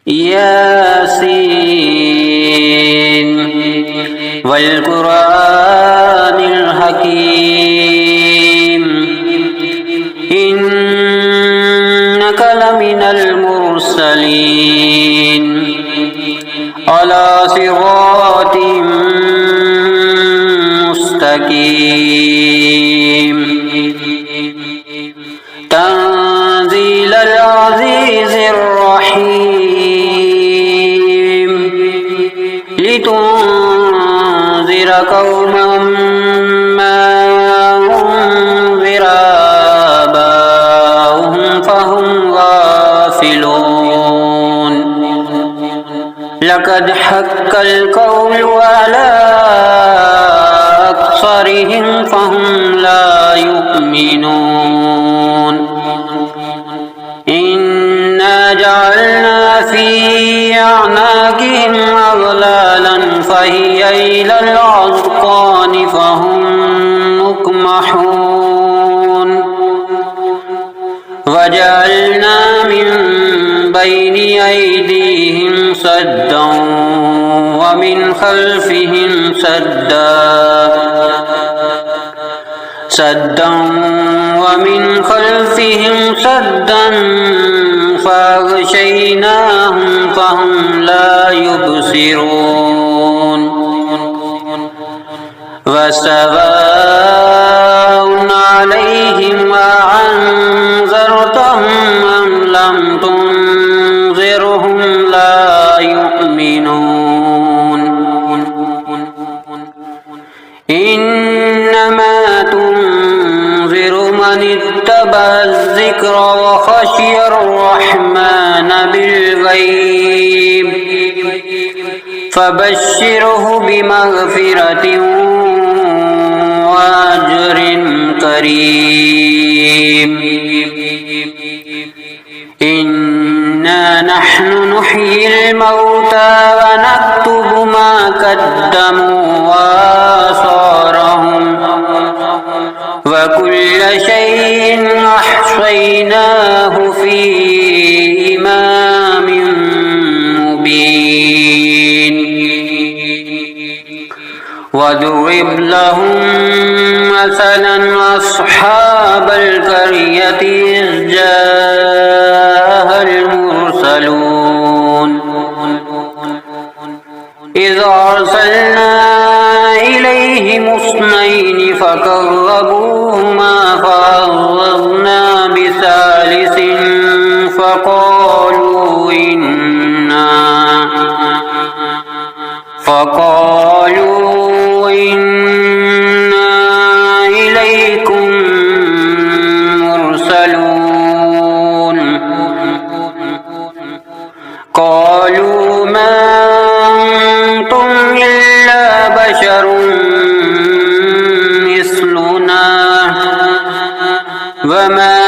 ياسين والقرآن الحكيم إنك لمن المرسلين على صراط مستقيم تنزيل العزيز الرحيم لتنذر قوما ما أنذر آباؤهم فهم غافلون لقد حق القول على أكثرهم فهم لا يؤمنون إنا جعلنا في أعناقهم أغلالا فهي إلى الأذقان فهم مقمحون وجعلنا من بين أيديهم سدا ومن خلفهم سدا ومن خلفهم سدا فأغشيناهم فهم لا يبصرون وسواء عليهم أأنذرتهم أم لم تنذرهم لا يؤمنون إنما تنذر من اتبع الذكر وخشي الرحمن بالغيب فبشره بمغفرة وأجر كريم إنا نحن نحيي الموتى ونكتب ما قدموا وآثارهم وكل شيء أحصيناه في إمام مبين واضرب لهم مثلا أصحاب القرية إذ جاءها المرسلون إذ أرسلنا إليهم اثنين فكذبوهما فعززنا بثالث فقالوا إنا إليكم مرسلون قالوا ما أنتم إلا بشر مثلنا وما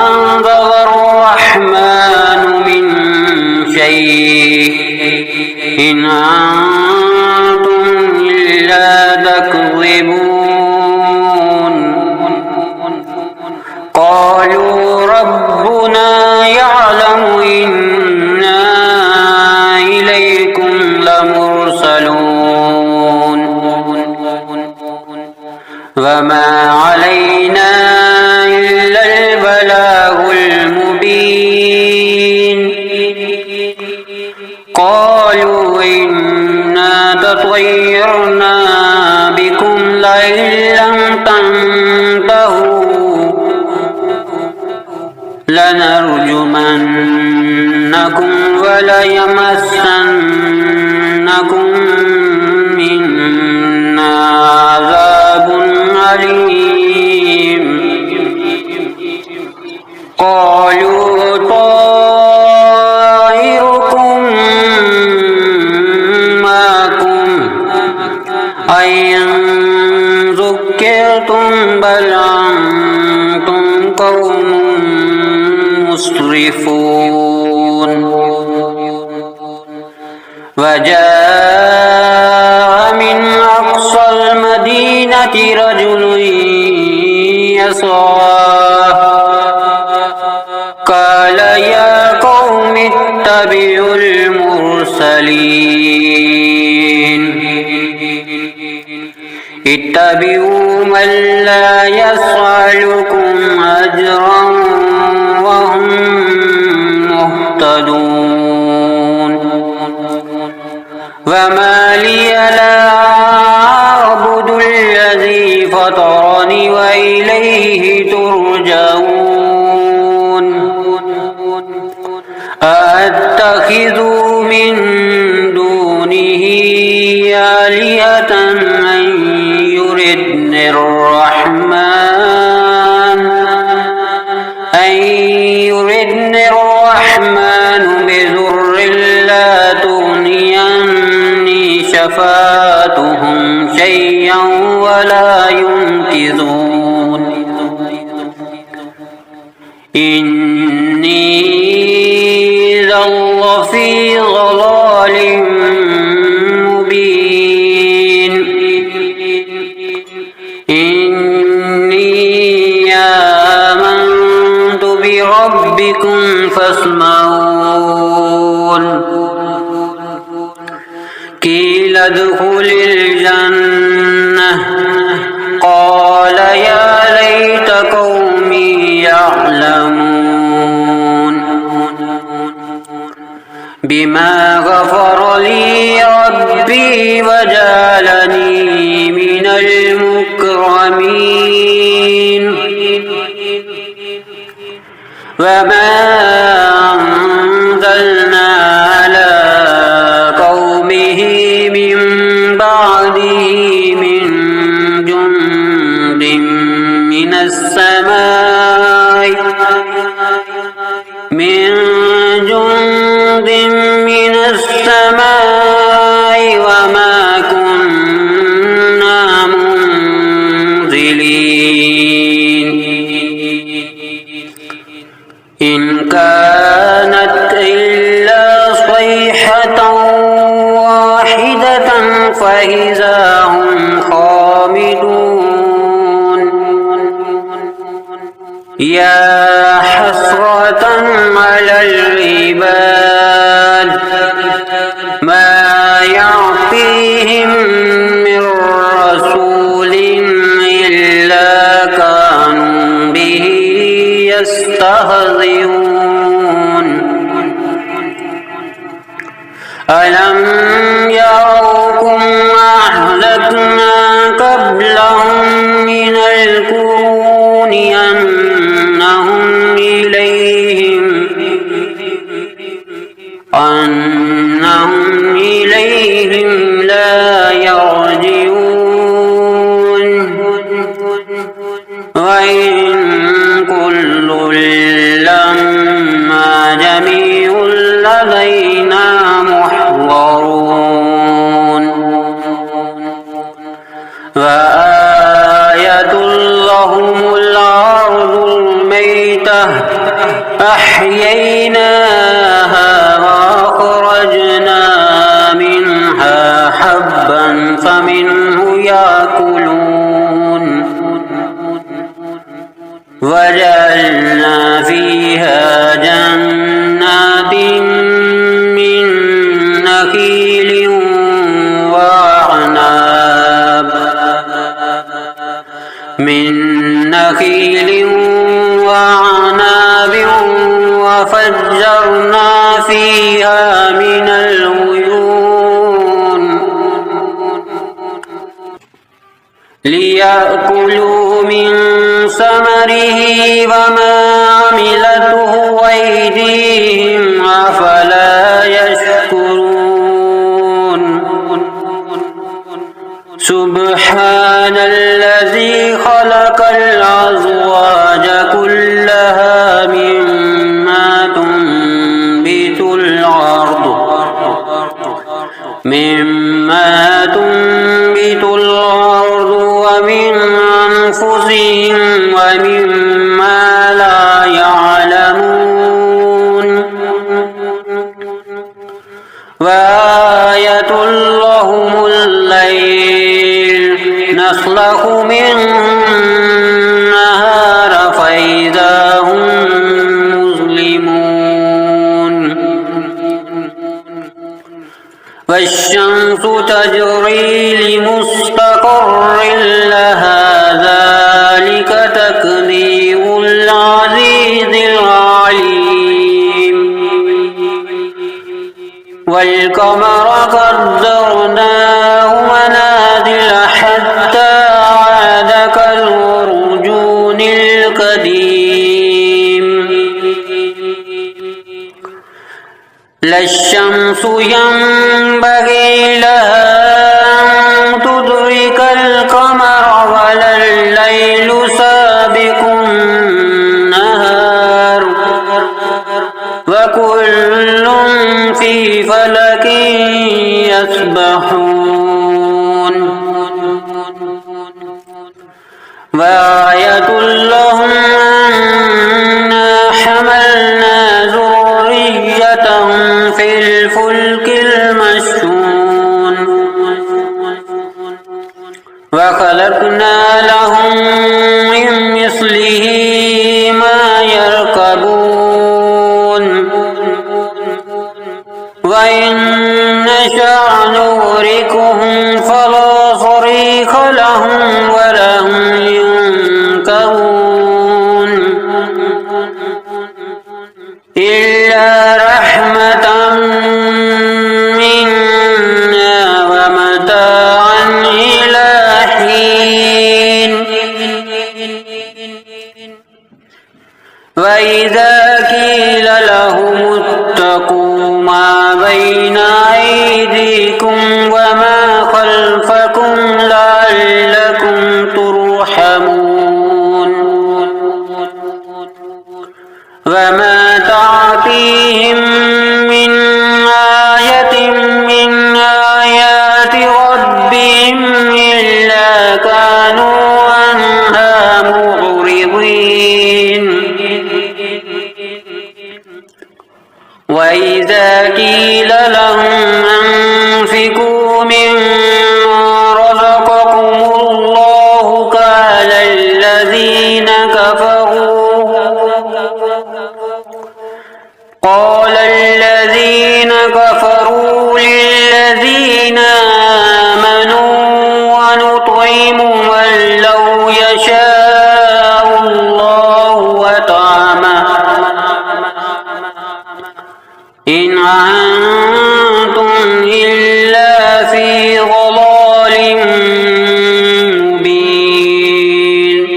أنزل الرحمن من شيء إن أنتم إلا تكذبون قالوا ربنا يعلم إنا إليكم لمرسلون وما علينا إلا البلاغ المبين قالوا إنا تطيرنا بكم لئن لم تنتهوا لنرجمنكم وليمسنكم منا عذاب أليم قالوا طائركم معكم أئن ذكرتم بل أنتم قوم مسرفون وجاء من أقصى المدينة رجل يسعى قال يا قوم اتبعوا يتبع المرسلين اتبعوا من لا يسألكم أجرا وهم مهتدون وما لي لا أعبد الذي فطرني وإليه ترجعون أأتخذ من دونه آلهة أن يردني الرحمن بضر لا تغني عني شفاعتهم شيئا ولا ينقذون إني إذا لفي ضلال مبين إني آمنت بربكم فاسمعون قيل ادخل الجنة قال يا ليت قومي يعلمون بما غفر لي ربي وجعلني من المكرمين وما أنزلنا على قومه من بعده من جند من السماء وما كنا منزلين إن كانت إلا صيحة واحدة فإذا هم خامدون يا حسرة على العباد ما يعطيهم من رسول إلا كانوا به يستهزئون ألم يروا أهلكنا قبلهم من القرون أنهم إليهم لا يرجعون وإن كل لما جميع لدينا محضرون وآية لهم الأرض الميتة أحييناها وأخرجنا منها حبا فمنه يأكلون وجعلنا فيها جنات من نخيل وعناب وفجرنا فيها من العيون ليأكلوا من ثمره وما عملته أيديهم أفلا يشكرون سبحان الذي خلق الأزواج كلها مما تنبت الأرض ومن أنفسهم ومما لا يعلمون وآية لهم الليل نسلخ منه النهار فإذا هم مظلمون والشمس تجري لمستقر لها ذلك تقدير العزيز العليم والقمر قدرناه منازل حتى عاد كالعرجون القديم لا الشمس ينبغي لها أن تدرك القمر ولا الليل سابق النهار وكل في فلك يسبحون وآية لهم أنا حملنا ذريتهم في الفلك المشحون وخلقنا لهم من مثله ما يركبون وإن نشأ نغرقهم فلا صريخ لهم ولا هم ينقذون إلا رحمة منا ومتاعا إلى حين وإذا قيل لهم اتقوا ما بين أيديكم وما خلفكم لعلكم ترحمون وما تعطيهم من آية من آيات ربهم إلا كانوا عنها معرضين وإذا قيل لهم أنفقوا مما رزقكم الله قال الذين كفروا للذين آمنوا ونطعم من لو يشاء الله أطعمه إن أنتم إلا في ضلال مبين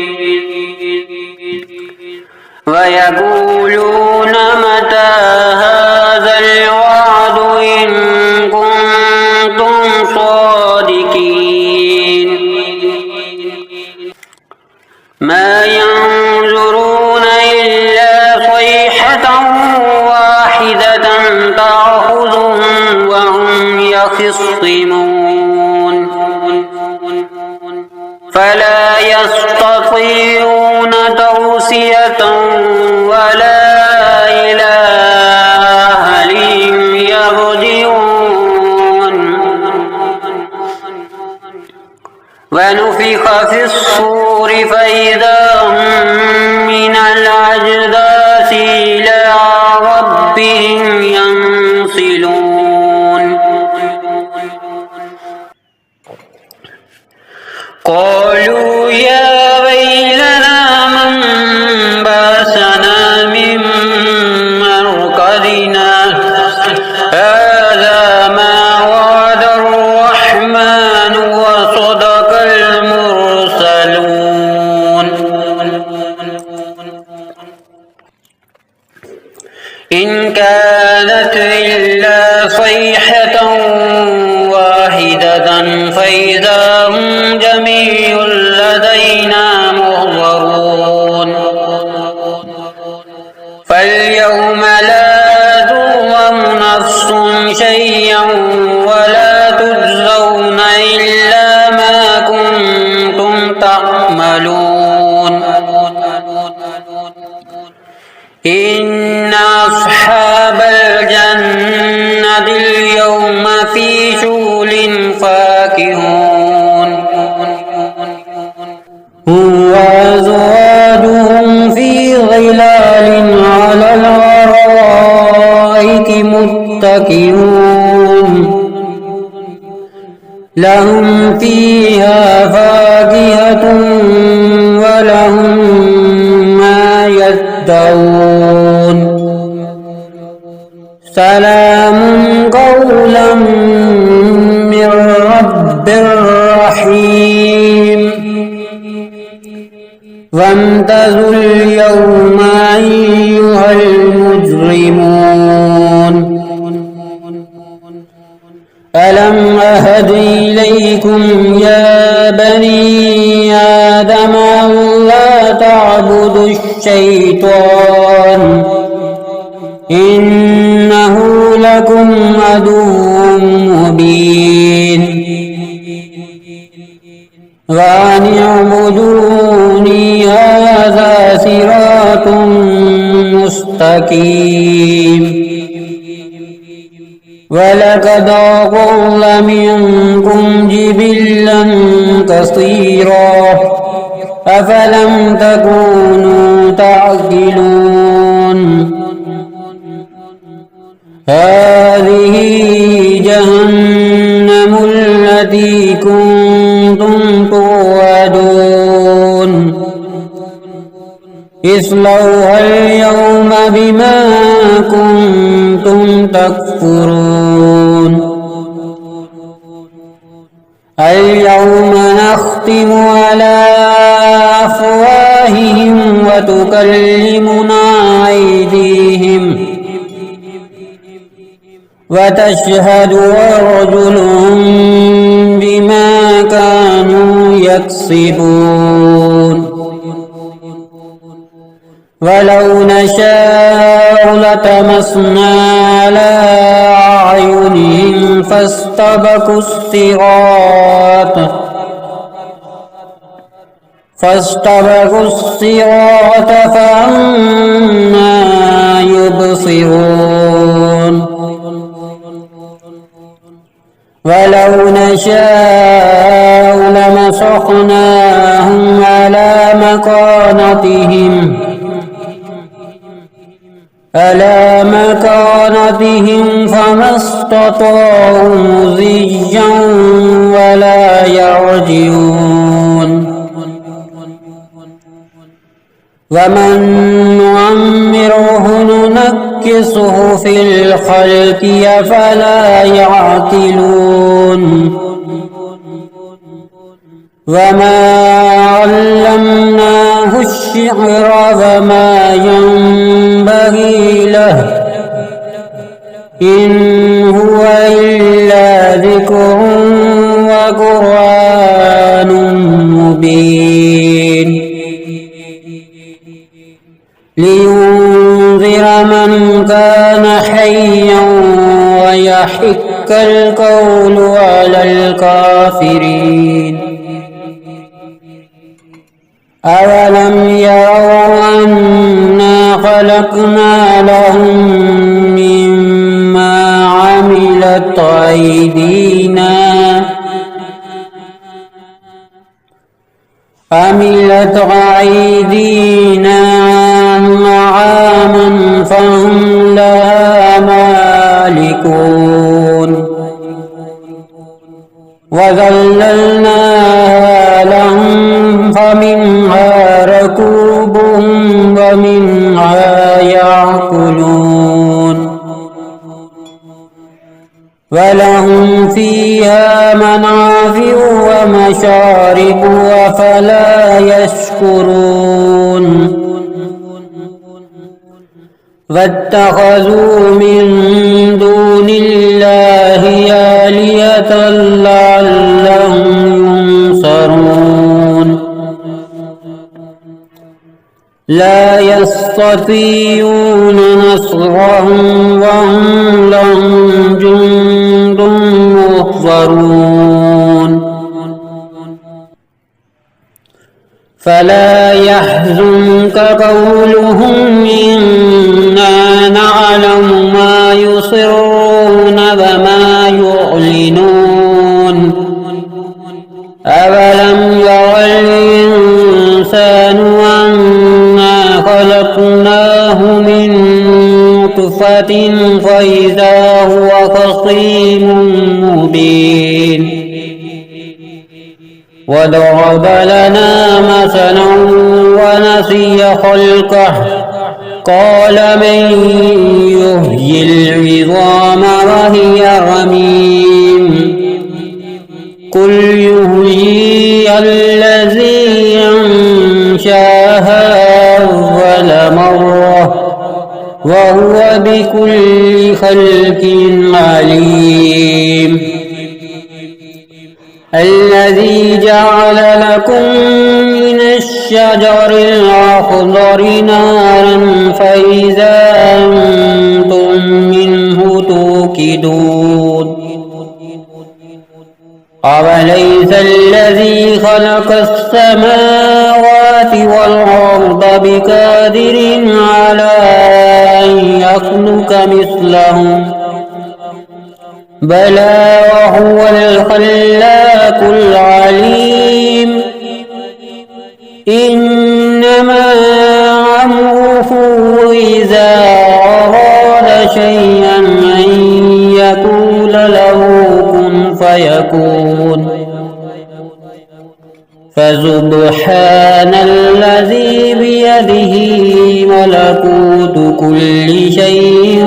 ويقولون متى هذا الوعد إن كنتم صادقين ما ينظرون إلا صيحة واحدة تأخذهم وهم يخصمون فلا يستطيعون توصية ولا إلى أهلهم يرجعون ونفخ في الصور فإذا هم من الأجداث إلى ربهم ينسلون قالوا يا ويلنا من بعثنا من مرقدنا هذا ما وعد الرحمن وصدق المرسلون إن كانت إلا صيحة واحدة فإذا هم جميع لدينا محضرون فاليوم لا تظلم نفس شيئا ولا تجزون إلا ما كنتم تعملون إن أصحاب الجنة اليوم في شغل فاكهون وأزواجهم في ظلال على الأرائك متكئون لهم فيها فاكهة ولهم ما يدعون سلام قولا من رب رحيم وامتازوا اليوم أيها المجرمون ألم أهد إليكم يا بني آدم ألا تعبدوا الشيطان إنه لكم عدو مبين وأن اعبدوني هذا صراط مستقيم ولقد أضل منكم جبلا كثيرا أفلم تكونوا تعقلون هذه جهنم التي كنتم توعدون اصلوها اليوم بما كنتم تكفرون اليوم نختم على أفواههم وتكلمنا أيديهم وتشهد أرجلهم بما كانوا يكسبون ولو نشاء لطمسنا على أعينهم فاستبقوا الصراط فأنى يبصرون ولو نشاء لمسخناهم على مكانتهم فما استطاعوا مضيا ولا يرجعون ومن نعمره ننكسه في الخلق أفلا يعقلون وما علمناه الشعر وما ينبغي له إن هو إلا ذكر وقرآن مبين لينذر من كان حيا ويحق القول على الكافرين أولم يروا أنا خلقنا لهم مما عملت أيدينا أنعاما فهم لها مالكون وذللناها لهم فمنها ركوبهم ومنها يأكلون ولهم فيها منافع ومشارب أفلا يشكرون واتخذوا من دون الله آلهة لعلهم ينصرون لا يستطيعون نصرهم وهم لهم جند محضرون فلا يحزنك قولهم إنا نعلم ما يصرون وما يعلنون أولم ير الإنسان أنا خلقناه من نطفة فإذا هو خصيم مبين وضرب لنا مثلا ونسي خلقه قال من يحيي العظام وهي رميم قل يحييها الذي أنشاها أول مرة وهو بكل خلق عليم الذي جعل لكم من الشجر الأخضر نارا فإذا أنتم منه توقدون أوليس الذي خلق السماوات والأرض بقادر على أن يخلق مثلهم بلى وهو الخلاق العليم إنما أمره إذا أراد شيئا أن يقول له كن فيكون فسبحان الذي بيده ملكوت كل شيء